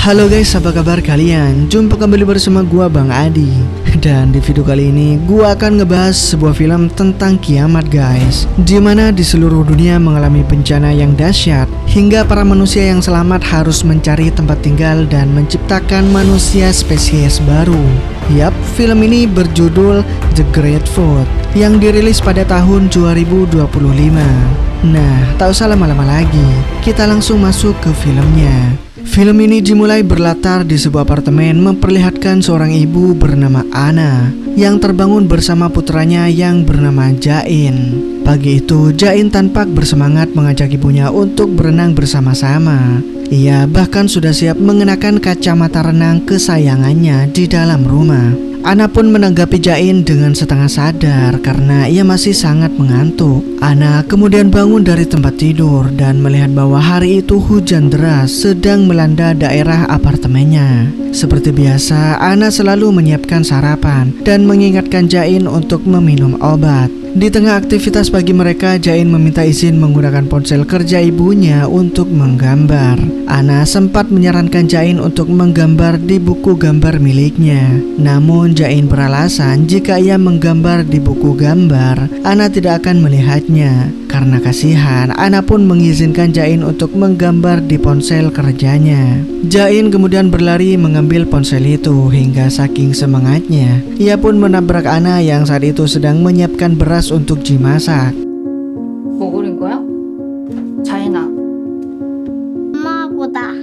Halo guys, apa kabar kalian? Jumpa kembali bersama gua Bang Adi. Dan di video kali ini gua akan ngebahas sebuah film tentang kiamat guys, dimana di seluruh dunia mengalami bencana yang dahsyat, hingga para manusia yang selamat harus mencari tempat tinggal dan menciptakan manusia spesies baru. Yap, film ini berjudul The Great Flood yang dirilis pada tahun 2025. Nah, tak usah lama-lama lagi, kita langsung masuk ke filmnya. Film ini dimulai berlatar di sebuah apartemen memperlihatkan seorang ibu bernama Anna yang terbangun bersama putranya yang bernama Jain. Pagi itu, Jain tampak bersemangat mengajak ibunya untuk berenang bersama-sama. Ia bahkan sudah siap mengenakan kacamata renang kesayangannya di dalam rumah. Anna pun menanggapi Jain dengan setengah sadar karena ia masih sangat mengantuk. Anna kemudian bangun dari tempat tidur dan melihat bahwa hari itu hujan deras sedang melanda daerah apartemennya. Seperti biasa, Anna selalu menyiapkan sarapan dan mengingatkan Jain untuk meminum obat. Di tengah aktivitas pagi mereka, Jain meminta izin menggunakan ponsel kerja ibunya untuk menggambar. Anna sempat menyarankan Jain untuk menggambar di buku gambar miliknya. Namun Jain beralasan jika ia menggambar di buku gambar, Anna tidak akan melihatnya. Karena kasihan, Anna pun mengizinkan Jain untuk menggambar di ponsel kerjanya. Jain kemudian berlari mengambil ponsel itu hingga saking semangatnya, ia pun menabrak Anna yang saat itu sedang menyiapkan beras untuk dimasak. 뭐 그린 거야? 자인아. 엄마보다.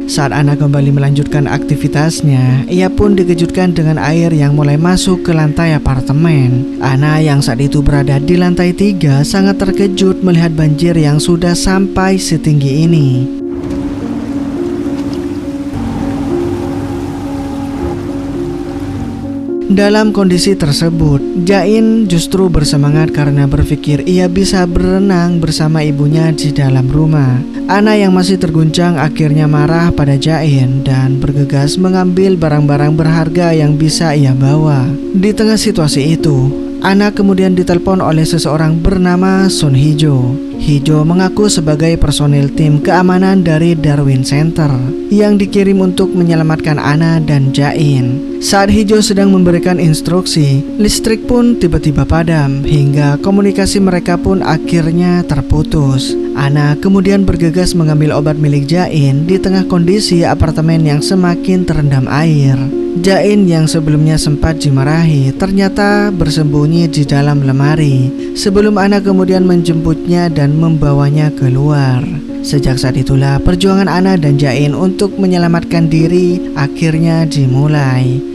Saat Anna kembali melanjutkan aktivitasnya, ia pun dikejutkan dengan air yang mulai masuk ke lantai apartemen. Anna yang saat itu berada di lantai 3 sangat terkejut melihat banjir yang sudah sampai setinggi ini. Dalam kondisi tersebut, Jain justru bersemangat karena berpikir ia bisa berenang bersama ibunya di dalam rumah. Anna yang masih terguncang akhirnya marah pada Jain dan bergegas mengambil barang-barang berharga yang bisa ia bawa. Di tengah situasi itu, Anna kemudian ditelepon oleh seseorang bernama Sun Hijo. Hijo mengaku sebagai personil tim keamanan dari Darwin Center yang dikirim untuk menyelamatkan Anna dan Jain. Saat Hijo sedang memberikan instruksi, listrik pun tiba-tiba padam hingga komunikasi mereka pun akhirnya terputus. Anna kemudian bergegas mengambil obat milik Jain di tengah kondisi apartemen yang semakin terendam air. Jain yang sebelumnya sempat dimarahi ternyata bersembunyi di dalam lemari sebelum Anna kemudian menjemputnya dan membawanya keluar. Sejak saat itulah perjuangan Anna dan Jain untuk menyelamatkan diri akhirnya dimulai.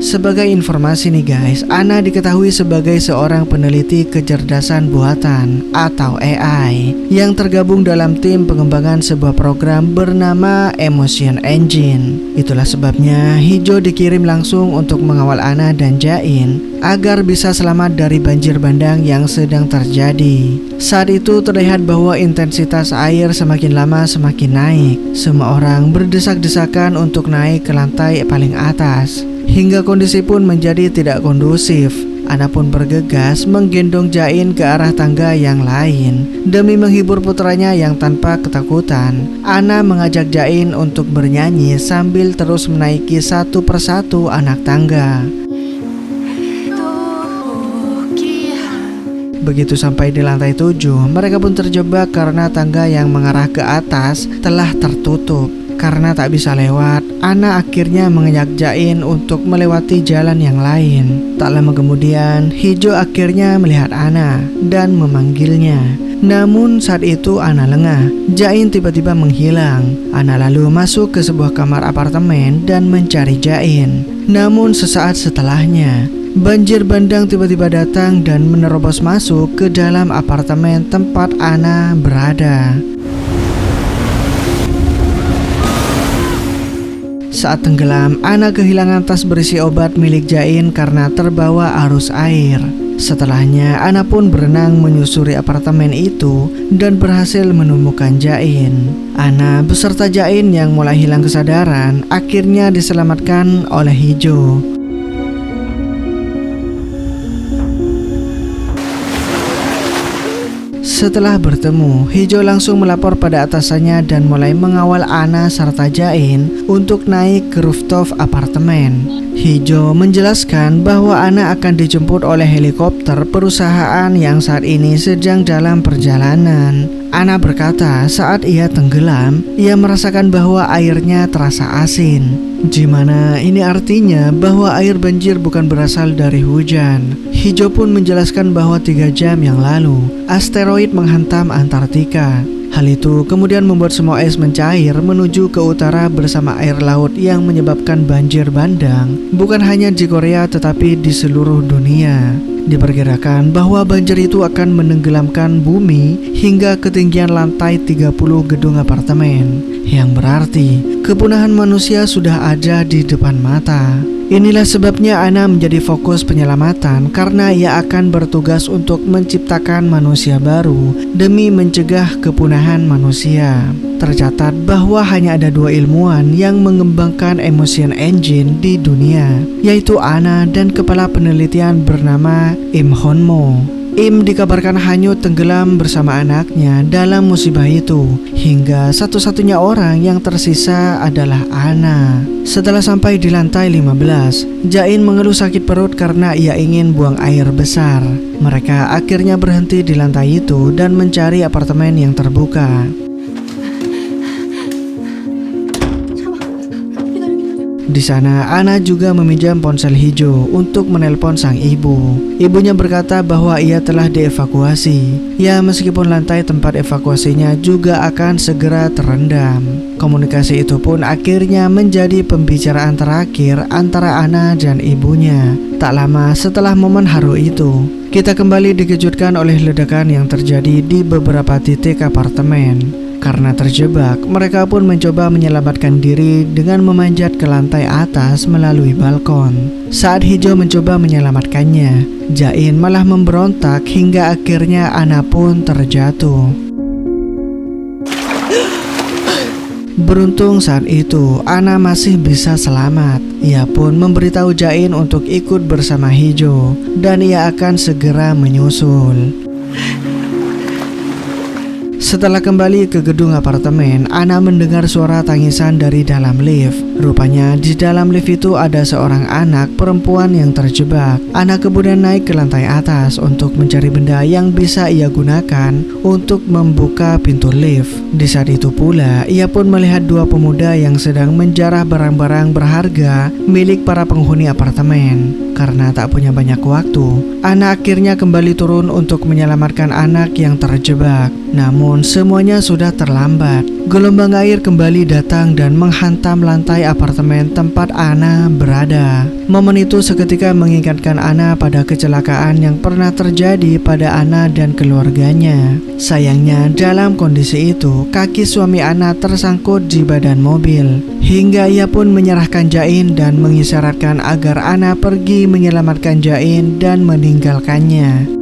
Sebagai informasi nih guys, Anna diketahui sebagai seorang peneliti kecerdasan buatan atau AI yang tergabung dalam tim pengembangan sebuah program bernama Emotion Engine. Itulah sebabnya Hijo dikirim langsung untuk mengawal Anna dan Jain agar bisa selamat dari banjir bandang yang sedang terjadi. Saat itu terlihat bahwa intensitas air semakin lama semakin naik. Semua orang berdesak-desakan untuk naik ke lantai paling atas, hingga kondisi pun menjadi tidak kondusif. Anna pun bergegas menggendong Jain ke arah tangga yang lain. Demi menghibur putranya yang tanpa ketakutan, Anna mengajak Jain untuk bernyanyi sambil terus menaiki satu persatu anak tangga. Begitu sampai di lantai 7, mereka pun terjebak karena tangga yang mengarah ke atas telah tertutup. Karena tak bisa lewat, Anna akhirnya mengajak Jain untuk melewati jalan yang lain. Tak lama kemudian, Hijo akhirnya melihat Anna dan memanggilnya. Namun saat itu Anna lengah. Jain tiba-tiba menghilang. Anna lalu masuk ke sebuah kamar apartemen dan mencari Jain. Namun sesaat setelahnya, banjir bandang tiba-tiba datang dan menerobos masuk ke dalam apartemen tempat Anna berada. Saat tenggelam, Anna kehilangan tas berisi obat milik Jain karena terbawa arus air. Setelahnya, Anna pun berenang menyusuri apartemen itu dan berhasil menemukan Jain. Anna beserta Jain yang mulai hilang kesadaran akhirnya diselamatkan oleh Hijo. Setelah bertemu, Hijo langsung melapor pada atasannya dan mulai mengawal Ana serta Jain untuk naik ke rooftop apartemen. Hijo menjelaskan bahwa Ana akan dijemput oleh helikopter perusahaan yang saat ini sedang dalam perjalanan. Ana berkata saat ia tenggelam, ia merasakan bahwa airnya terasa asin. Di mana ini artinya bahwa air banjir bukan berasal dari hujan. Hijo pun menjelaskan bahwa 3 jam yang lalu, asteroid menghantam Antartika. Hal itu kemudian membuat semua es mencair menuju ke utara bersama air laut yang menyebabkan banjir bandang, bukan hanya di Korea tetapi di seluruh dunia. Diperkirakan bahwa banjir itu akan menenggelamkan bumi hingga ketinggian lantai 30 gedung apartemen, yang berarti kepunahan manusia sudah ada di depan mata. Inilah sebabnya Ana menjadi fokus penyelamatan karena ia akan bertugas untuk menciptakan manusia baru demi mencegah kepunahan manusia. Tercatat bahwa hanya ada 2 ilmuwan yang mengembangkan Emotion Engine di dunia, yaitu Ana dan kepala penelitian bernama Im Honmo. Im dikabarkan hanyut tenggelam bersama anaknya dalam musibah itu, hingga satu-satunya orang yang tersisa adalah Ana. Setelah sampai di lantai 15, Jain mengeluh sakit perut karena ia ingin buang air besar. Mereka akhirnya berhenti di lantai itu dan mencari apartemen yang terbuka. Di sana, Ana juga meminjam ponsel Hijo untuk menelpon sang ibu. Ibunya berkata bahwa ia telah dievakuasi. Ya, meskipun lantai tempat evakuasinya juga akan segera terendam. Komunikasi itu pun akhirnya menjadi pembicaraan terakhir antara Ana dan ibunya. Tak lama setelah momen haru itu, kita kembali dikejutkan oleh ledakan yang terjadi di beberapa titik apartemen. Karena terjebak, mereka pun mencoba menyelamatkan diri dengan memanjat ke lantai atas melalui balkon. Saat Hijo mencoba menyelamatkannya, Jain malah memberontak hingga akhirnya Ana pun terjatuh. Beruntung saat itu Ana masih bisa selamat. Ia pun memberitahu Jain untuk ikut bersama Hijo dan ia akan segera menyusul. Setelah kembali ke gedung apartemen, Ana mendengar suara tangisan dari dalam lift. Rupanya di dalam lift itu ada seorang anak perempuan yang terjebak. Ana kemudian naik ke lantai atas untuk mencari benda yang bisa ia gunakan untuk membuka pintu lift. Di saat itu pula, ia pun melihat 2 pemuda yang sedang menjarah barang-barang berharga milik para penghuni apartemen. Karena tak punya banyak waktu, Ana akhirnya kembali turun untuk menyelamatkan anak yang terjebak. Namun semuanya sudah terlambat. Gelombang air kembali datang dan menghantam lantai apartemen tempat Ana berada. Momen itu seketika mengingatkan Ana pada kecelakaan yang pernah terjadi pada Ana dan keluarganya. Sayangnya dalam kondisi itu, kaki suami Ana tersangkut di badan mobil. Hingga ia pun menyerahkan Jain dan mengisyaratkan agar Ana pergi menyelamatkan Jain dan meninggalkannya.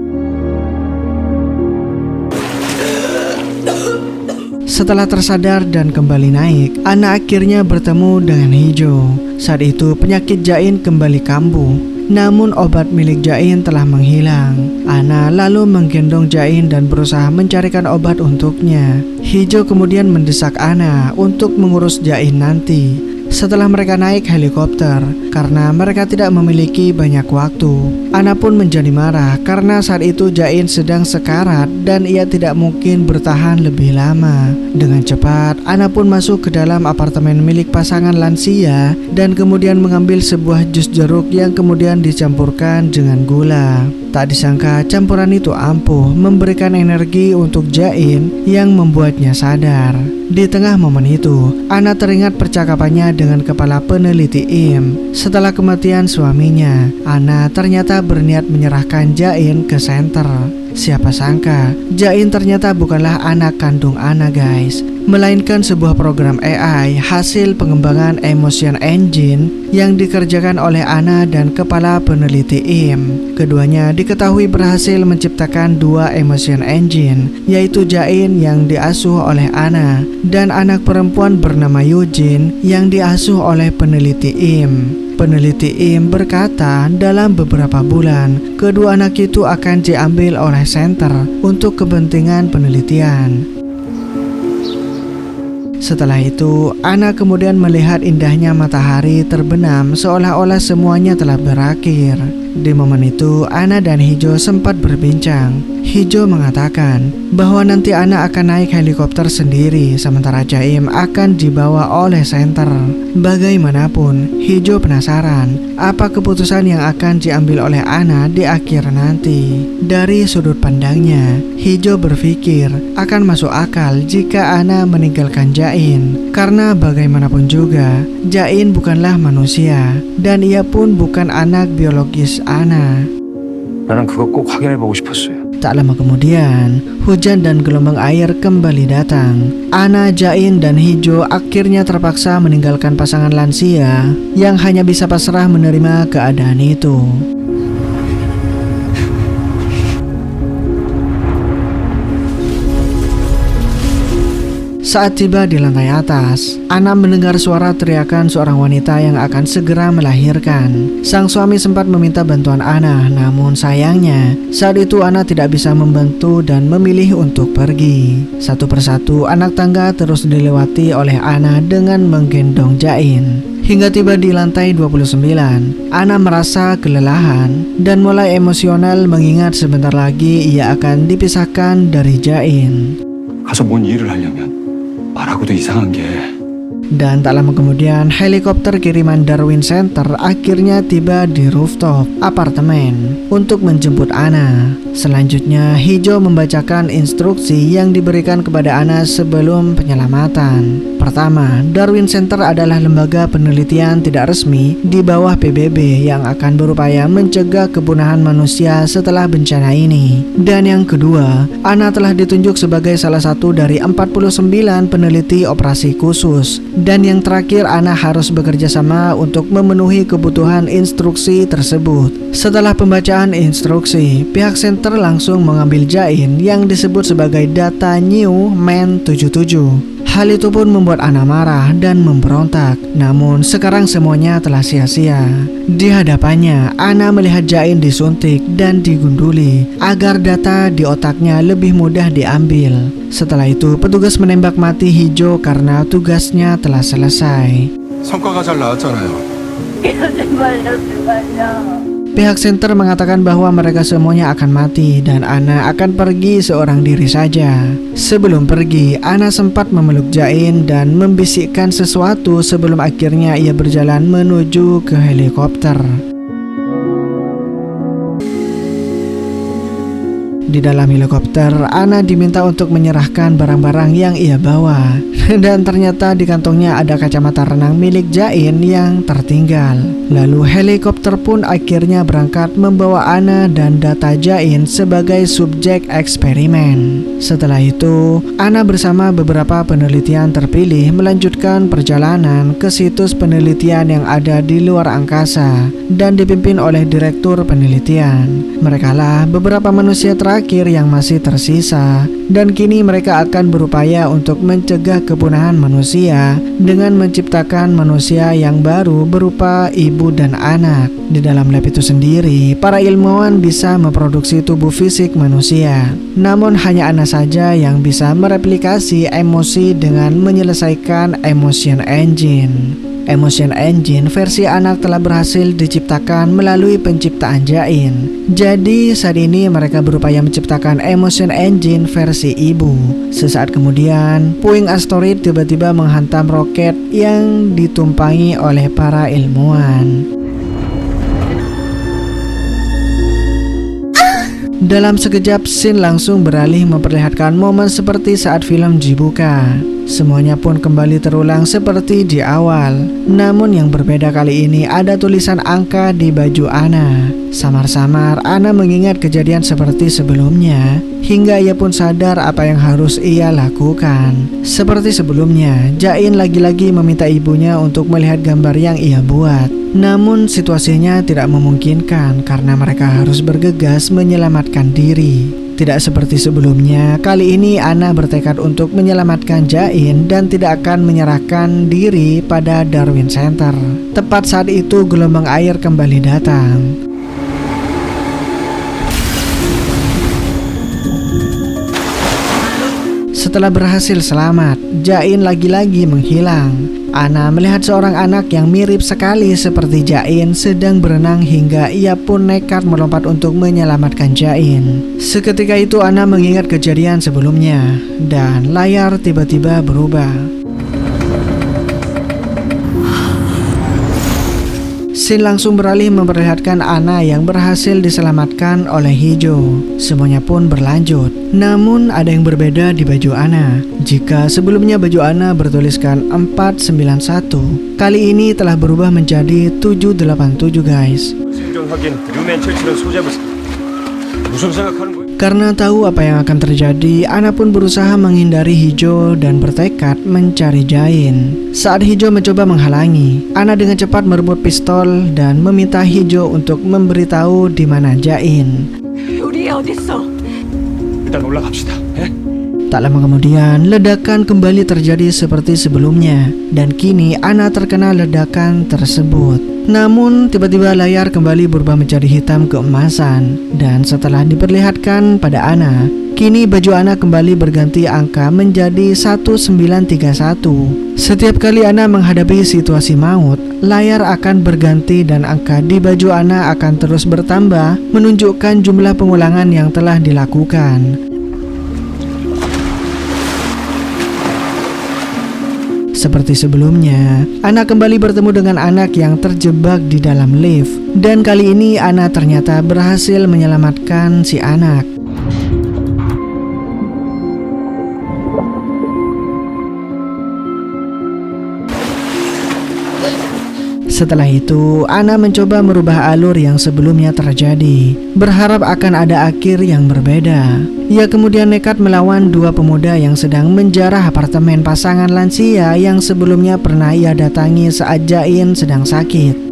Setelah tersadar dan kembali naik, Ana akhirnya bertemu dengan Hijo. Saat itu penyakit Jain kembali kambuh, namun obat milik Jain telah menghilang. Ana lalu menggendong Jain dan berusaha mencarikan obat untuknya. Hijo kemudian mendesak Ana untuk mengurus Jain nanti. Setelah mereka naik helikopter, karena mereka tidak memiliki banyak waktu, Ana pun menjadi marah karena saat itu Jain sedang sekarat dan ia tidak mungkin bertahan lebih lama. Dengan cepat, Ana pun masuk ke dalam apartemen milik pasangan lansia dan kemudian mengambil sebuah jus jeruk yang kemudian dicampurkan dengan gula. Tak disangka campuran itu ampuh memberikan energi untuk Jain yang membuatnya sadar. Di tengah momen itu, Ana teringat percakapannya dengan kepala peneliti Im. Setelah kematian suaminya, Ana ternyata berniat menyerahkan Jain ke senter. Siapa sangka, Jain ternyata bukanlah anak kandung Ana guys, melainkan sebuah program AI hasil pengembangan Emotion Engine yang dikerjakan oleh Ana dan kepala peneliti Im. Keduanya diketahui berhasil menciptakan 2 Emotion Engine, yaitu Jain yang diasuh oleh Ana dan anak perempuan bernama Eugene yang diasuh oleh peneliti Im. Peneliti Im berkata dalam beberapa bulan, kedua anak itu akan diambil oleh center untuk kepentingan penelitian. Setelah itu, Anna kemudian melihat indahnya matahari terbenam seolah-olah semuanya telah berakhir. Di momen itu, Anna dan Hijo sempat berbincang. Hijo mengatakan bahwa nanti Anna akan naik helikopter sendiri, sementara Jaim akan dibawa oleh center. Bagaimanapun, Hijo penasaran apa keputusan yang akan diambil oleh Anna di akhir nanti. Dari sudut pandangnya, Hijo berpikir akan masuk akal jika Anna meninggalkan Jain, karena bagaimanapun juga Jain bukanlah manusia dan ia pun bukan anak biologis Anna. 나는 그거 꼭 확인해보고 싶었어요. Tak lama kemudian, hujan dan gelombang air kembali datang. Anna, Jain, dan Hijo akhirnya terpaksa meninggalkan pasangan lansia yang hanya bisa pasrah menerima keadaan itu. Saat tiba di lantai atas, Anna mendengar suara teriakan seorang wanita yang akan segera melahirkan. Sang suami sempat meminta bantuan Anna, namun sayangnya saat itu Anna tidak bisa membantu dan memilih untuk pergi. Satu persatu anak tangga terus dilewati oleh Anna dengan menggendong Jain. Hingga tiba di lantai 29, Anna merasa kelelahan dan mulai emosional mengingat sebentar lagi ia akan dipisahkan dari Jain. 가서 뭔 일을 하려면 말하고도 이상한 게 Dan tak lama kemudian, helikopter kiriman Darwin Center akhirnya tiba di rooftop apartemen untuk menjemput Anna. Selanjutnya, Hijo membacakan instruksi yang diberikan kepada Anna sebelum penyelamatan. Pertama, Darwin Center adalah lembaga penelitian tidak resmi di bawah PBB yang akan berupaya mencegah kepunahan manusia setelah bencana ini. Dan yang kedua, Anna telah ditunjuk sebagai salah satu dari 49 peneliti operasi khusus. Dan yang terakhir, Anna harus bekerja sama untuk memenuhi kebutuhan instruksi tersebut. Setelah pembacaan instruksi, pihak center langsung mengambil Jain yang disebut sebagai data New Man 77. Hal itu pun membuat Anna marah dan memberontak. Namun sekarang semuanya telah sia-sia. Di hadapannya, Anna melihat Jain disuntik dan digunduli agar data di otaknya lebih mudah diambil. Setelah itu, petugas menembak mati Hijo karena tugasnya telah selesai. 성과가 잘 나왔잖아요. Pihak center mengatakan bahwa mereka semuanya akan mati dan Anna akan pergi seorang diri saja. Sebelum pergi, Anna sempat memeluk Jain dan membisikkan sesuatu sebelum akhirnya ia berjalan menuju ke helikopter. Di dalam helikopter, Anna diminta untuk menyerahkan barang-barang yang ia bawa. Dan ternyata di kantongnya ada kacamata renang milik Jain yang tertinggal. Lalu helikopter pun akhirnya berangkat membawa Anna dan data Jain sebagai subjek eksperimen. Setelah itu, Anna bersama beberapa penelitian terpilih melanjutkan perjalanan ke situs penelitian yang ada di luar angkasa dan dipimpin oleh direktur penelitian. Merekalah beberapa manusia terakhir yang masih tersisa, dan kini mereka akan berupaya untuk mencegah kepunahan manusia dengan menciptakan manusia yang baru berupa ibu dan anak. Di dalam lab itu sendiri, para ilmuwan bisa memproduksi tubuh fisik manusia. Namun hanya Anna saja yang bisa mereplikasi emosi dengan menyelesaikan Emotion Engine. Emotion Engine versi anak telah berhasil diciptakan melalui penciptaan Jain. Jadi saat ini mereka berupaya menciptakan Emotion Engine versi ibu. Sesaat kemudian, puing asteroid tiba-tiba menghantam roket yang ditumpangi oleh para ilmuwan. Dalam sekejap, scene langsung beralih memperlihatkan momen seperti saat film dibuka. Semuanya pun kembali terulang seperti di awal. Namun yang berbeda kali ini ada tulisan angka di baju Anna. Samar-samar Anna mengingat kejadian seperti sebelumnya, hingga ia pun sadar apa yang harus ia lakukan. Seperti sebelumnya, Jain lagi-lagi meminta ibunya untuk melihat gambar yang ia buat. Namun situasinya tidak memungkinkan karena mereka harus bergegas menyelamatkan diri. Tidak seperti sebelumnya, kali ini Anna bertekad untuk menyelamatkan Jain dan tidak akan menyerahkan diri pada Darwin Center. Tepat saat itu gelombang air kembali datang. Setelah berhasil selamat, Jain lagi-lagi menghilang. Ana melihat seorang anak yang mirip sekali seperti Jain sedang berenang hingga ia pun nekat melompat untuk menyelamatkan Jain. Seketika itu Ana mengingat kejadian sebelumnya dan layar tiba-tiba berubah. Scene langsung beralih memperlihatkan Ana yang berhasil diselamatkan oleh Hijo. Semuanya pun berlanjut. Namun ada yang berbeda di baju Ana. Jika sebelumnya baju Ana bertuliskan 491, kali ini telah berubah menjadi 787 guys. 생존 확인, 류맨 철치는 소잡을 무슨 생각하는 거야? Karena tahu apa yang akan terjadi, Ana pun berusaha menghindari Hijo dan bertekad mencari Jain. Saat Hijo mencoba menghalangi, Ana dengan cepat merebut pistol dan meminta Hijo untuk memberitahu di mana Jain. 일단 올라갑시다. 예? Tak lama kemudian, ledakan kembali terjadi seperti sebelumnya, dan kini Ana terkena ledakan tersebut. Namun, tiba-tiba layar kembali berubah menjadi hitam keemasan, dan setelah diperlihatkan pada Ana, kini baju Ana kembali berganti angka menjadi 1931. Setiap kali Ana menghadapi situasi maut, layar akan berganti dan angka di baju Ana akan terus bertambah, menunjukkan jumlah pengulangan yang telah dilakukan. Seperti sebelumnya, Ana kembali bertemu dengan anak yang terjebak di dalam lift. Dan kali ini Ana ternyata berhasil menyelamatkan si anak. Setelah itu, Ana mencoba merubah alur yang sebelumnya terjadi, berharap akan ada akhir yang berbeda. Ia kemudian nekat melawan dua pemuda yang sedang menjarah apartemen pasangan lansia yang sebelumnya pernah ia datangi saat Jain sedang sakit.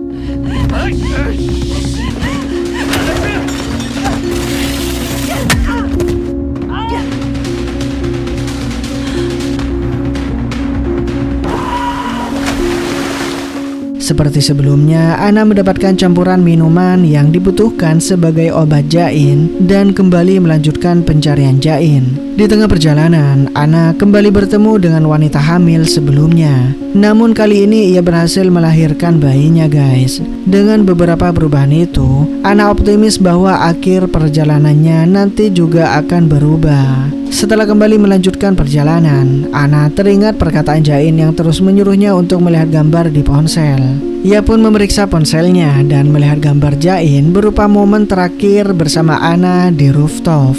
Seperti sebelumnya, Ana mendapatkan campuran minuman yang dibutuhkan sebagai obat Jain dan kembali melanjutkan pencarian Jain. Di tengah perjalanan, Ana kembali bertemu dengan wanita hamil sebelumnya. Namun kali ini ia berhasil melahirkan bayinya guys. Dengan beberapa perubahan itu, Ana optimis bahwa akhir perjalanannya nanti juga akan berubah. Setelah kembali melanjutkan perjalanan, Ana teringat perkataan Jain yang terus menyuruhnya untuk melihat gambar di ponsel. Ia pun memeriksa ponselnya dan melihat gambar Jain berupa momen terakhir bersama Ana di rooftop.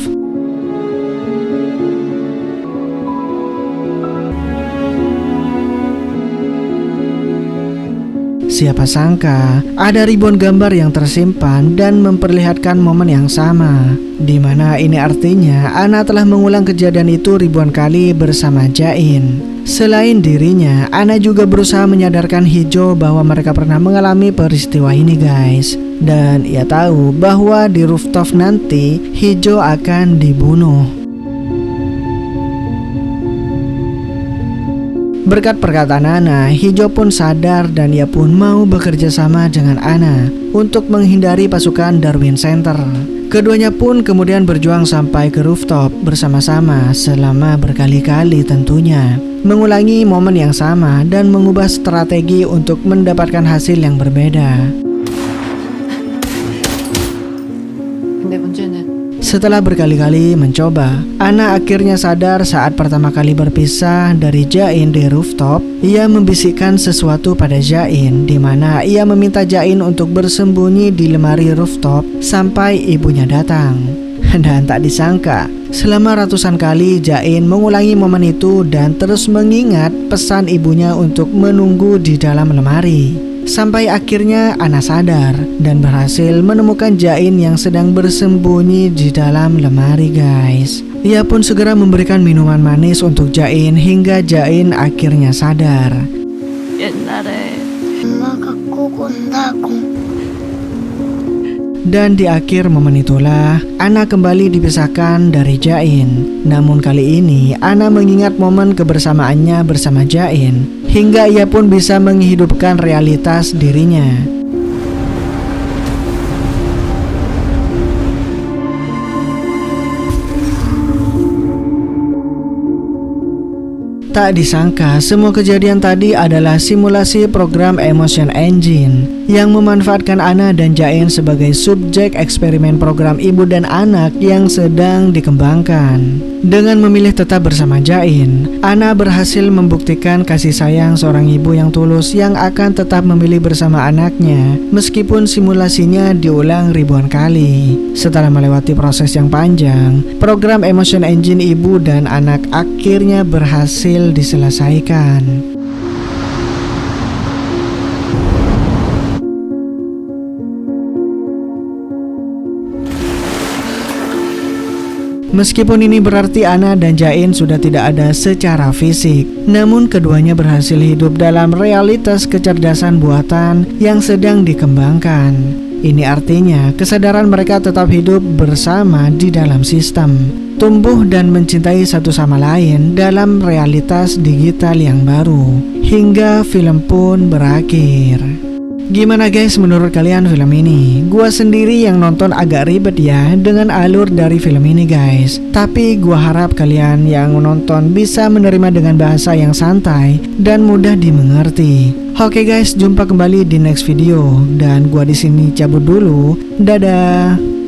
Siapa sangka ada ribuan gambar yang tersimpan dan memperlihatkan momen yang sama, di mana ini artinya Ana telah mengulang kejadian itu ribuan kali bersama Jain. Selain dirinya, Ana juga berusaha menyadarkan Hijo bahwa mereka pernah mengalami peristiwa ini guys. Dan ia tahu bahwa di rooftop nanti Hijo akan dibunuh. Berkat perkataan Ana, Hijo pun sadar dan ia pun mau bekerja sama dengan Ana untuk menghindari pasukan Darwin Center. Keduanya pun kemudian berjuang sampai ke rooftop bersama-sama selama berkali-kali tentunya, mengulangi momen yang sama dan mengubah strategi untuk mendapatkan hasil yang berbeda. 근데 문제는 Setelah berkali-kali mencoba, Ana akhirnya sadar saat pertama kali berpisah dari Jain di rooftop. Ia membisikkan sesuatu pada Jain, di mana ia meminta Jain untuk bersembunyi di lemari rooftop sampai ibunya datang. Dan tak disangka, selama ratusan kali Jain mengulangi momen itu dan terus mengingat pesan ibunya untuk menunggu di dalam lemari. Sampai akhirnya Ana sadar dan berhasil menemukan Jain yang sedang bersembunyi di dalam lemari guys. Ia pun segera memberikan minuman manis untuk Jain hingga Jain akhirnya sadar. Dan di akhir momen itulah Ana kembali dipisahkan dari Jain. Namun kali ini Ana mengingat momen kebersamaannya bersama Jain hingga ia pun bisa menghidupkan realitas dirinya. Tak disangka, semua kejadian tadi adalah simulasi program Emotion Engine yang memanfaatkan Ana dan Jain sebagai subjek eksperimen program ibu dan anak yang sedang dikembangkan. Dengan memilih tetap bersama Jain, Ana berhasil membuktikan kasih sayang seorang ibu yang tulus yang akan tetap memilih bersama anaknya meskipun simulasinya diulang ribuan kali. Setelah melewati proses yang panjang, program Emotion Engine ibu dan anak akhirnya berhasil diselesaikan. Meskipun ini berarti Ana dan Jain sudah tidak ada secara fisik, namun keduanya berhasil hidup dalam realitas kecerdasan buatan yang sedang dikembangkan. Ini artinya kesadaran mereka tetap hidup bersama di dalam sistem, tumbuh dan mencintai satu sama lain dalam realitas digital yang baru, hingga film pun berakhir. Gimana guys menurut kalian film ini? Gua sendiri yang nonton agak ribet ya dengan alur dari film ini guys. Tapi gua harap kalian yang menonton bisa menerima dengan bahasa yang santai dan mudah dimengerti. Oke guys, jumpa kembali di next video dan gua di sini cabut dulu. Dadah.